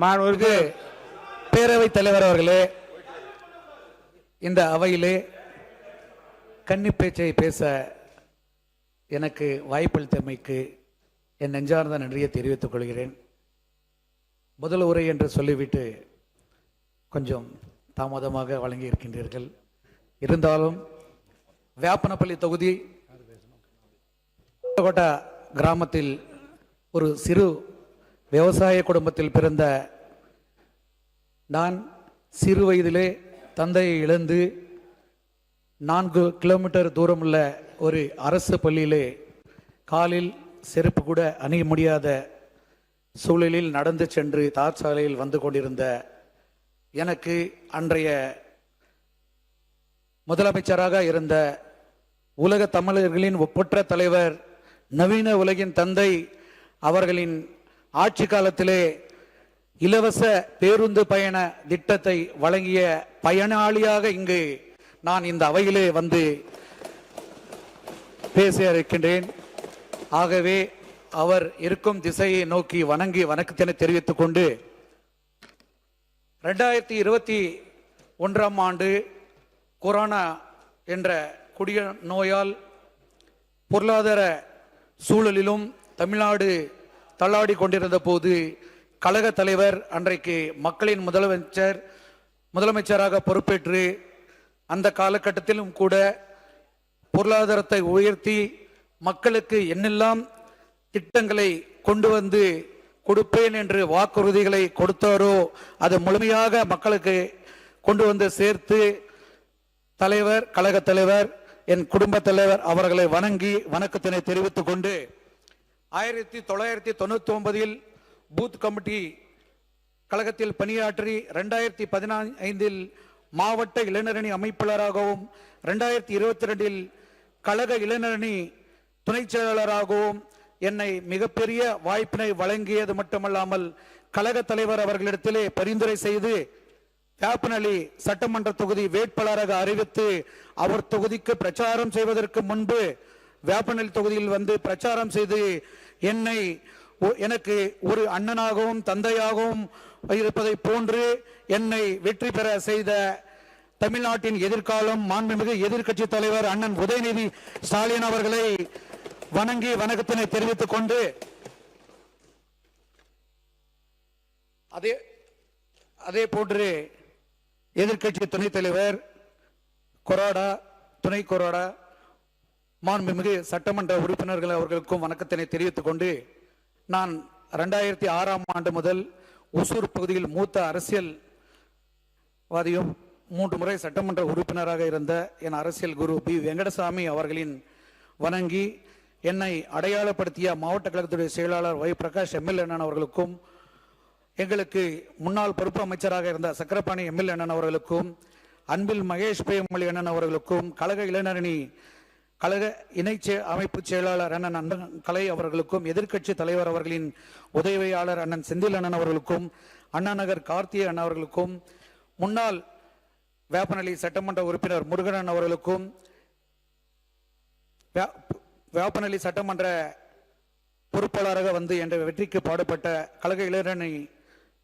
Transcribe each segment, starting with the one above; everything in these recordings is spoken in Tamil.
மாண்புமிகு பேரவைத் தலைவர் அவர்களே, இந்த அவையிலே கன்னி பேச்சை பேச எனக்கு வாய்ப்பளித்தமைக்கு என் நெஞ்சார்ந்த நன்றியை தெரிவித்துக் கொள்கிறேன். முதல் உரை என்று சொல்லிவிட்டு கொஞ்சம் தாமதமாக வழங்கி இருக்கின்றீர்கள். இருந்தாலும் வேப்பனப்பள்ளி தொகுதி கோட்டா கிராமத்தில் ஒரு சிறு விவசாய குடும்பத்தில் பிறந்த நான் சிறு வயதிலே தந்தையை இழந்து 4 கிலோமீட்டர் தூரமுள்ள ஒரு அரசு பள்ளியிலே காலில் செருப்பு கூட அணிய முடியாத சூழலில் நடந்து சென்று தார் சாலையில் வந்து கொண்டிருந்த எனக்கு அன்றைய முதலமைச்சராக இருந்த உலக தமிழர்களின் ஒப்பற்ற தலைவர், நவீன உலகின் தந்தை அவர்களின் ஆட்சி காலத்திலே இலவச பேருந்து பயண திட்டத்தை வழங்கிய பயனாளியாக இங்கு நான் இந்த அவையிலே வந்து பேச இருக்கின்றேன். ஆகவே அவர் இருக்கும் திசையை நோக்கி வணங்கி வணக்கத்தினை தெரிவித்துக் கொண்டு 2021ஆம் ஆண்டு கொரோனா என்ற கொடிய நோயால் பொருளாதார சூழலிலும் தமிழ்நாடு தள்ளாடி கொண்டிருந்த போது கழக தலைவர் அன்றைக்கு மக்களின் முதலமைச்சராக பொறுப்பேற்று அந்த காலகட்டத்திலும் கூட பொருளாதாரத்தை உயர்த்தி மக்களுக்கு என்னெல்லாம் திட்டங்களை கொண்டு வந்து கொடுப்பேன் என்று வாக்குறுதிகளை கொடுத்தாரோ அது முழுமையாக மக்களுக்கு கொண்டு வந்து சேர்த்து தலைவர், கழக தலைவர், என் குடும்ப தலைவர் அவர்களை வணங்கி வணக்கத்தினை தெரிவித்துக் கொண்டு 1999இல் பூத் கமிட்டி கழகத்தில் பணியாற்றி 2015இல் மாவட்ட இளைஞரணி அமைப்பாளராகவும் 2022இல் கழக இளைஞரணி துணை செயலாளராகவும் என்னை மிகப்பெரிய வாய்ப்பினை வழங்கியது மட்டுமல்லாமல் கழக தலைவர் அவர்களிடத்திலே பரிந்துரை செய்து வேப்பனஹள்ளி சட்டமன்ற தொகுதி வேட்பாளராக அறிவித்து அவர் தொகுதிக்கு பிரச்சாரம் செய்வதற்கு முன்பு வேப்பனஹள்ளி தொகுதியில் வந்து பிரச்சாரம் செய்து எனக்கு ஒரு அண்ணனாகவும் தந்தையாகவும் இருப்பதை போன்று என்னை வெற்றி பெற செய்த தமிழ்நாட்டின் எதிர்காலம் மாண்புமிகு எதிர்கட்சி தலைவர் அண்ணன் உதயநிதி ஸ்டாலின் அவர்களை வணங்கி வணக்கத்தினை தெரிவித்துக் கொண்டு அதே போன்று எதிர்கட்சி துணைத் தலைவர் கொறாடா, துணை கொறாடா, மாண்புமிகு சட்டமன்ற உறுப்பினர்கள் அவர்களுக்கும் வணக்கத்தினை தெரிவித்துக் கொண்டு நான் 2006ஆம் ஆண்டு முதல் ஒசூர் பகுதியில் மூத்த அரசியல்வாதியும் 3 முறை சட்டமன்ற உறுப்பினராக இருந்த என் அரசியல் குரு பி வெங்கடசாமி அவர்களின் வணங்கி என்னை அடையாளப்படுத்திய மாவட்ட கழகத்துடைய செயலாளர் வை பிரகாஷ் எம்எல்ஏ அண்ணன் அவர்களுக்கும், எங்களுக்கு முன்னாள் பொறுப்பு அமைச்சராக இருந்த சக்கரபாணி எம்எல்ஏ அண்ணன் அவர்களுக்கும், அன்பில் மகேஷ் எம்எல்ஏ அண்ணன் அவர்களுக்கும், கழக இளைஞரணி கழக இணை அமைப்பு செயலாளர் அண்ணன் அண்ணன் கலை அவர்களுக்கும், எதிர்கட்சி தலைவர் அவர்களின் உதவியாளர் அண்ணன் செந்தில் அண்ணன் அவர்களுக்கும், அண்ணா நகர் கார்த்திகை அண்ணன் அவர்களுக்கும், முன்னாள் வேப்பனஹள்ளி சட்டமன்ற உறுப்பினர் முருகன் அவர்களுக்கும், வேப்பனஹள்ளி சட்டமன்ற பொறுப்பாளராக வந்து என்ற வெற்றிக்கு பாடுபட்ட கழக இளைஞரணி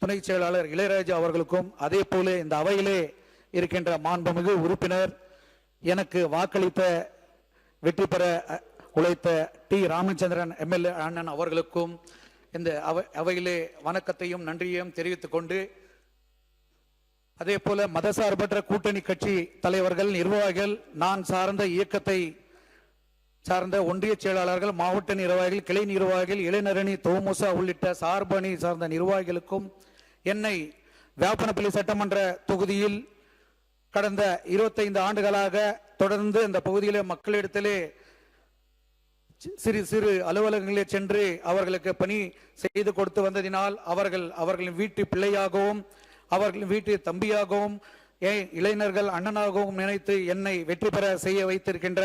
துணை செயலாளர் இளையராஜா அவர்களுக்கும், அதே போல இந்த அவையிலே இருக்கின்ற மாண்புமிகு உறுப்பினர் எனக்கு வாக்களித்த வெற்றி பெற உழைத்த டி ராமச்சந்திரன் எம்எல்ஏ அண்ணன் அவர்களுக்கும் இந்த அவையிலே வணக்கத்தையும் நன்றியையும் தெரிவித்துக் கொண்டு, அதே போல மதசார்பற்ற கூட்டணி கட்சி தலைவர்கள், நிர்வாகிகள், நான் சார்ந்த இயக்கத்தை சார்ந்த ஒன்றிய செயலாளர்கள், மாவட்ட நிர்வாகிகள், கிளை நிர்வாகிகள், இளைஞரணி, தோமுசா உள்ளிட்ட சார்பணி சார்ந்த நிர்வாகிகளுக்கும் என்னை வேப்பனப்பள்ளி சட்டமன்ற தொகுதியில் கடந்த 25 ஆண்டுகளாக தொடர்ந்து இந்த பகுதியிலே மக்களிடத்திலே சிறு சிறு அலுவலகங்களிலே சென்று அவர்களுக்கு பணி செய்து கொடுத்து வந்ததினால் அவர்களின் வீட்டு பிள்ளையாகவும் அவர்களின் வீட்டு தம்பியாகவும் இளைஞர்கள் அண்ணனாகவும் நினைத்து என்னை வெற்றி பெற செய்ய வைத்திருக்கின்ற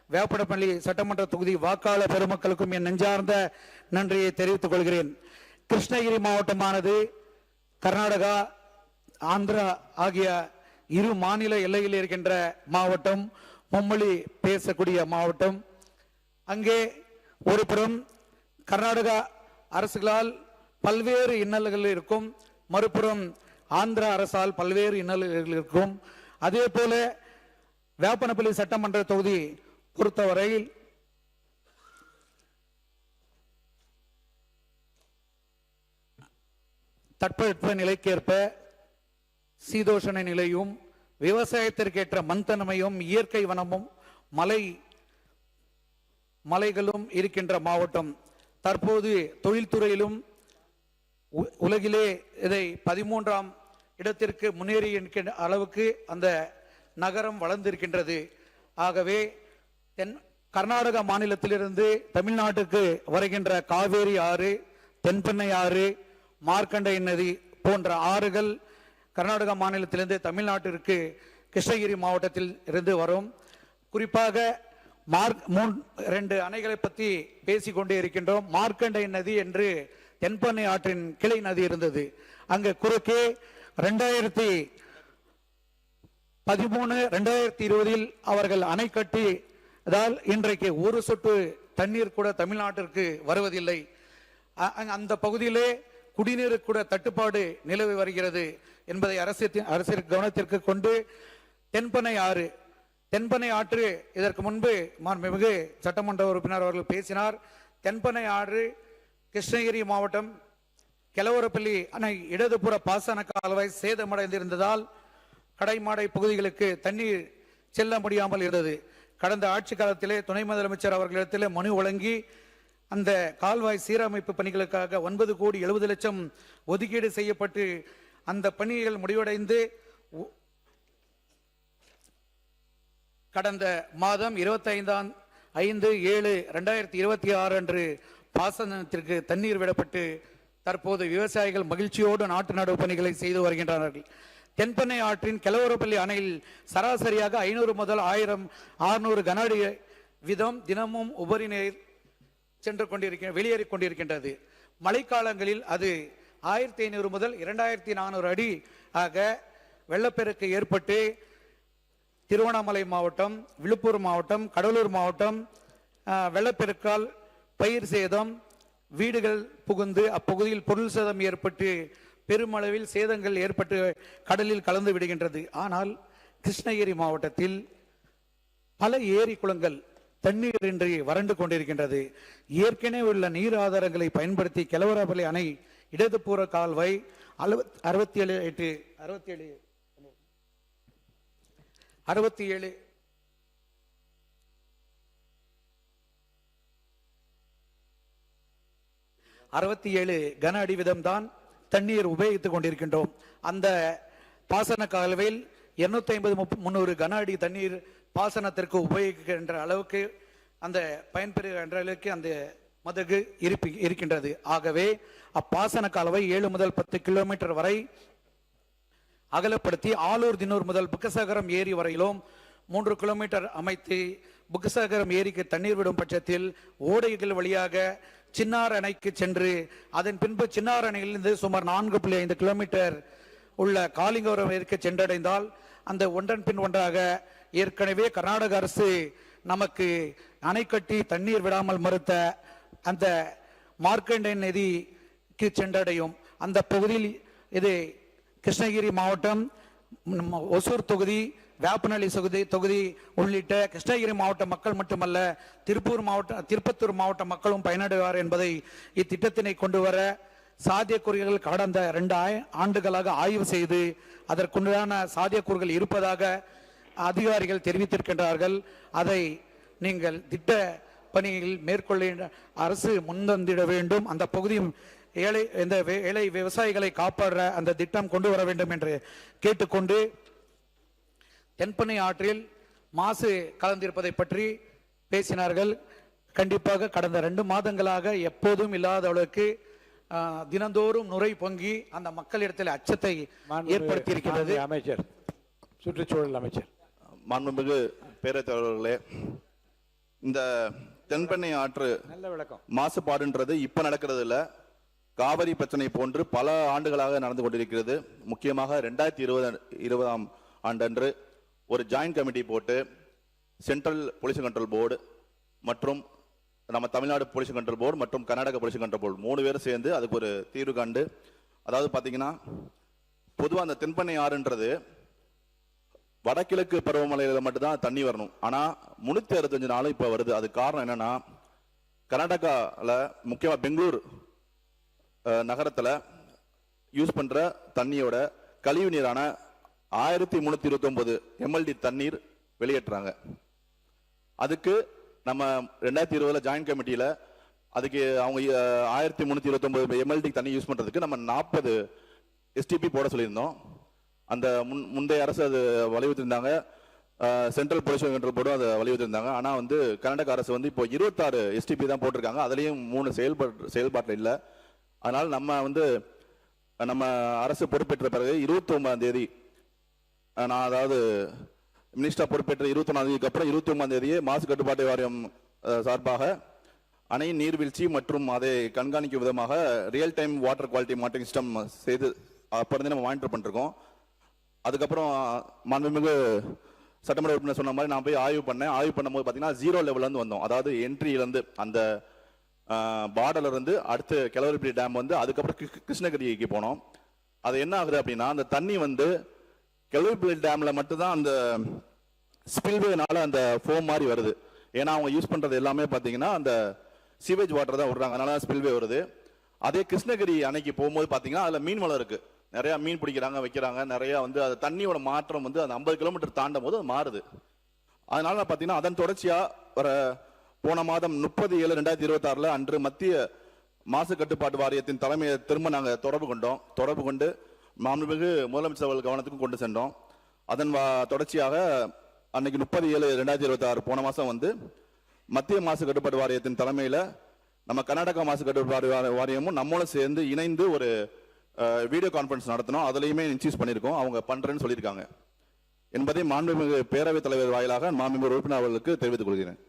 வேப்பனப்பள்ளி சட்டமன்ற தொகுதி வாக்காளர் பெருமக்களுக்கும் என் நெஞ்சார்ந்த நன்றியை தெரிவித்துக் கொள்கிறேன். கிருஷ்ணகிரி மாவட்டமானது கர்நாடகா, ஆந்திரா ஆகிய 2 மாநில எல்லையில் இருக்கின்ற மாவட்டம், மும்மொழி பேசக்கூடிய மாவட்டம். அங்கே ஒருபுறம் கர்நாடகா அரசுகளால் பல்வேறு இன்னல்கள் இருக்கும், மறுபுறம் ஆந்திர அரசால் பல்வேறு இன்னல்கள் இருக்கும். அதே போல வேப்பனப்பள்ளி சட்டமன்ற தொகுதி பொறுத்தவரையில் தட்பவெட்ப நிலைக்கேற்ப சீதோஷண நிலையும் விவசாயத்திற்கேற்ற மண்தன்மையும் இயற்கை வனமும் மலைகளும் இருக்கின்ற மாவட்டம். தற்போது தொழில்துறையிலும் உலகிலே இதை 13ஆம் இடத்திற்கு முன்னேறி இருக்கின்ற அளவுக்கு அந்த நகரம் வளர்ந்திருக்கின்றது. ஆகவே கர்நாடக மாநிலத்திலிருந்து தமிழ்நாட்டுக்கு வருகின்ற காவேரி ஆறு, தென்பெண்ணை ஆறு, மார்க்கண்டேய நதி போன்ற ஆறுகள் கர்நாடக மாநிலத்திலிருந்து தமிழ்நாட்டிற்கு கிருஷ்ணகிரி மாவட்டத்தில் இருந்து வரும். குறிப்பாக 2 அணைகளை பற்றி பேசிக்கொண்டே இருக்கின்றோம். மார்க்கண்டேய நதி என்று தென்பெண்ணை ஆற்றின் கிளை நதி இருந்தது. அங்கு குறுக்கே 2013-2020 அவர்கள் அணை கட்டி இன்றைக்கு ஒரு சொட்டு தண்ணீர் கூட தமிழ்நாட்டிற்கு வருவதில்லை. அந்த பகுதியிலே குடிநீர் கூட தட்டுப்பாடு நிலவி வருகிறது என்பதை அரசின் கவனத்திற்கு கொண்டு தென்பெண்ணை ஆற்று இதற்கு முன்பு மாண்புமிகு சட்டமன்ற உறுப்பினர் அவர்கள் பேசினார். தென்பெண்ணை ஆறு கிருஷ்ணகிரி மாவட்டம் கெலவரப்பள்ளி அணை இடதுபுற பாசன கால்வாய் சேதமடைந்திருந்ததால் கடைமாடை பகுதிகளுக்கு தண்ணீர் செல்ல முடியாமல் இருந்தது. கடந்த ஆட்சி காலத்திலே துணை முதலமைச்சர் அவர்களிடத்திலே மனு வழங்கி அந்த கால்வாய் சீரமைப்பு பணிகளுக்காக 9,70 லட்சம் ஒதுக்கீடு செய்யப்பட்டு அந்த பணிகள் முடிவடைந்து கடந்த மாதம் 25/5/7/2026 அன்று பாசனத்திற்கு தண்ணீர் விடப்பட்டு தற்போது விவசாயிகள் மகிழ்ச்சியோடு நாட்டு நடவு பணிகளை செய்து வருகின்றனர். தென்பெண்ணை ஆற்றின் கெலவரப்பள்ளி அணையில் சராசரியாக 500 முதல் 1600 கன அடி வீதம் தினமும் உபரி நீர் வெளியேறிக் கொண்டிருக்கின்றது. மழைக்காலங்களில் அது 1500 முதல் 2400 அடி ஆக வெள்ளப்பெருக்கு ஏற்பட்டு திருவண்ணாமலை மாவட்டம், விழுப்புரம் மாவட்டம், கடலூர் மாவட்டம் வெள்ளப்பெருக்கால் பயிர் சேதம், வீடுகள் புகுந்து அப்பகுதியில் பொருள் சேதம் ஏற்பட்டு பெருமளவில் சேதங்கள் ஏற்பட்டு கடலில் கலந்து விடுகின்றது. ஆனால் கிருஷ்ணகிரி மாவட்டத்தில் பல ஏரி குளங்கள் தண்ணீரின்றி வறண்டு கொண்டிருக்கின்றது. ஏற்கனவே உள்ள நீர் ஆதாரங்களை பயன்படுத்தி கெலவரப்பள்ளி அணை இடதுபுற கால்வாய் 67 கன அடி வீதம் தான் தண்ணீர் உபயோகித்துக் கொண்டிருக்கின்றோம். அந்த பாசன கால்வாயில் 250-300 கன அடி தண்ணீர் பாசனத்திற்கு உபயோகிக்கின்ற அளவுக்கு அந்த பயன்பெறுகின்ற அளவுக்கு அந்த மதகு இருக்கின்றது. ஆகவே அப்பாசன கால்வாய் 7 முதல் 10 கிலோமீட்டர் வரை அகலப்படுத்தி ஆலூர் தின்னூர் முதல் புக்கசகரம் ஏரி வரையிலும் 3 கிலோமீட்டர் அமைத்து புக்கசகரம் ஏரிக்கு தண்ணீர் விடும் பட்சத்தில் ஓடைகள் வழியாக சின்னார் அணைக்கு சென்று அதன் பின்பு சின்னார் அணையிலிருந்து சுமார் 4.5 கிலோமீட்டர் உள்ள காலிங்கவரம் ஏரிக்கு சென்றடைந்தால் அந்த ஒன்றன் பின் ஒன்றாக ஏற்கனவே கர்நாடக அரசு நமக்கு அணை கட்டி தண்ணீர் விடாமல் மறுத்த அந்த மார்க்கண்டேய நதிக்கு சென்றடையும். அந்த பகுதியில் இது கிருஷ்ணகிரி மாவட்டம், ஒசூர் தொகுதி, வேப்பனஹள்ளி தொகுதி உள்ளிட்ட கிருஷ்ணகிரி மாவட்ட மக்கள் மட்டுமல்ல திருப்பத்தூர் மாவட்ட மக்களும் பயனடைவார் என்பதை இத்திட்டத்தினை கொண்டு வர சாத்தியக்கூறுகள் கடந்த 2 ஆண்டுகளாக ஆய்வு செய்து அதற்குண்டான சாத்தியக்கூறுகள் இருப்பதாக அதிகாரிகள் தெரிவித்திருக்கின்றார்கள். அதை நீங்கள் திட்ட பணியில் மேற்கொள்ள அரசு முன்வந்திட வேண்டும். அந்த பகுதி ஏழை விவசாயிகளை காப்பாற்ற அந்த திட்டம் கொண்டு வர வேண்டும் என்று கேட்டுக்கொண்டு, தென்பெண்ணை ஆற்றில் மாசு கலந்திருப்பதை பற்றி பேசினார்கள். கண்டிப்பாக கடந்த 2 மாதங்களாக எப்போதும் இல்லாத அளவுக்கு தினந்தோறும் நுரை பொங்கி அந்த மக்களிடத்தில் அச்சத்தை ஏற்படுத்தி இருக்கிறது. அமைச்சர், சுற்றுச்சூழல் அமைச்சர். மாண்புமிகு பேரவைத்தலைவர்களே, இந்த தென்பெண்ணை ஆற்று நல்ல விளக்கம். மாசுபாடுன்றது இப்ப நடக்கிறது இல்ல, காவிரி பிரச்சனை போன்று பல ஆண்டுகளாக நடந்து கொண்டிருக்கிறது. முக்கியமாக 2020ஆம் ஆண்டன்று ஒரு ஜாயிண்ட் கமிட்டி போட்டு சென்ட்ரல் பொல்யூஷன் கண்ட்ரோல் போர்டு மற்றும் நம்ம தமிழ்நாடு பொல்யூஷன் கண்ட்ரோல் போர்டு மற்றும் கர்நாடக பொல்யூஷன் கண்ட்ரோல் போர்டு 3 பேரும் சேர்ந்து அதுக்கு ஒரு தீர்வு கண்டு அதாவது பாத்தீங்கன்னா பொதுவா அந்த தென்பண்ணை ஆறுன்றது வடகிழக்கு பருவமழையில மட்டும்தான் தண்ணி வரணும். ஆனா 365 நாளும் இப்ப வருது. அது காரணம் என்னன்னா, கர்நாடகால முக்கியமா பெங்களூர் நகரத்துல யூஸ் பண்ற தண்ணியோட கழிவு நீரான 1329 MLD தண்ணீர் வெளியேற்றுறாங்க. அதுக்கு நம்ம 2020 ஜாயின்ட் கமிட்டியில அதுக்கு அவங்க 1329 MLD தண்ணி யூஸ் பண்றதுக்கு நம்ம 40 STP போட சொல்லியிருந்தோம். அந்த முந்தைய அரசு அது வலியுறுத்திருந்தாங்க. சென்ட்ரல் பொல்யூஷன் கண்ட்ரோல் போர்டும் அதை வலியுறுத்திருந்தாங்க. ஆனா வந்து கர்நாடக அரசு வந்து இப்போ 26 STP தான் போட்டிருக்காங்க. அதுலயும் 3 செயல்பாட்டில் இல்லை. அதனால நம்ம அரசு பொறுப்பேற்ற பிறகு 29ஆம் தேதி நான் அதாவது மினிஸ்டர் பொறுப்பேற்ற 21ஆம் தேதிக்கு அப்புறம் 29ஆம் தேதியே மாசு கட்டுப்பாட்டு வாரியம் சார்பாக அணையின் நீர்வீழ்ச்சி மற்றும் அதை கண்காணிக்கும் விதமாக real time water quality monitoring system செய்து அப்ப இருந்து நம்ம மானிட்டர் பண்ணிருக்கோம். அதுக்கப்புறம் மாண்புமிகு சட்டமன்ற உறுப்பினர் சொன்ன மாதிரி நான் போய் ஆய்வு பண்ணும்போது பாத்தீங்கன்னா 0 லெவல்ல இருந்து வந்தோம். அதாவது என்ட்ரியில இருந்து அந்த பார்டர்ல இருந்து அடுத்து கிளவரிப்பட்டி டேம் வந்து அதுக்கப்புறம் கிருஷ்ணகிரிக்கு போனோம். அது என்ன ஆகுது அப்படின்னா, அந்த தண்ணி வந்து கிளவரிப்பட்டி டேம்ல மட்டும்தான் அந்த ஸ்பில்வேனால அந்த ஃபோம் மாதிரி வருது. ஏன்னா அவங்க யூஸ் பண்றது எல்லாமே பாத்தீங்கன்னா அந்த சீவேஜ் வாட்டர் தான் விடுறாங்க, அதனால ஸ்பில்வே வருது. அதே கிருஷ்ணகிரி அணைக்கு போகும்போது பாத்தீங்கன்னா அதுல மீன் வளம் இருக்கு, நிறைய மீன் பிடிக்கிறாங்க வைக்கிறாங்க, நிறைய வந்து அது தண்ணியோட மாற்றம் வந்து அந்த 50 கிலோமீட்டர் தாண்டும் போது அது மாறுது. அதனால பாத்தீங்கன்னா அதன் தொடர்ச்சியா வர போன மாதம் 30/7/2026 அன்று மத்திய மாசு கட்டுப்பாட்டு வாரியத்தின் தலைமையை திரும்ப நாங்க தொடர்பு கொண்டு மாண்புமிகு முதலமைச்சர் அவர்கள் கவனத்துக்கும் கொண்டு சென்றோம். அதன் தொடர்ச்சியாக அன்னைக்கு 30/7/2026 போன மாசம் வந்து மத்திய மாசு கட்டுப்பாட்டு வாரியத்தின் தலைமையில நம்ம கர்நாடகா மாசு கட்டுப்பாட்டு வாரியமும் நம்மளும் சேர்ந்து இணைந்து ஒரு வீடியோ கான்பரன்ஸ் நடத்தினோம். அதுலயுமே இன்சூஸ் பண்ணியிருக்கோம், அவங்க பண்றேன்னு சொல்லியிருக்காங்க என்பதை மாண்புமிகு பேரவைத் தலைவர் வாயிலாக மாண்புமிகு உறுப்பினர் அவர்களுக்கு தெரிவித்துக் கொள்கிறேன்.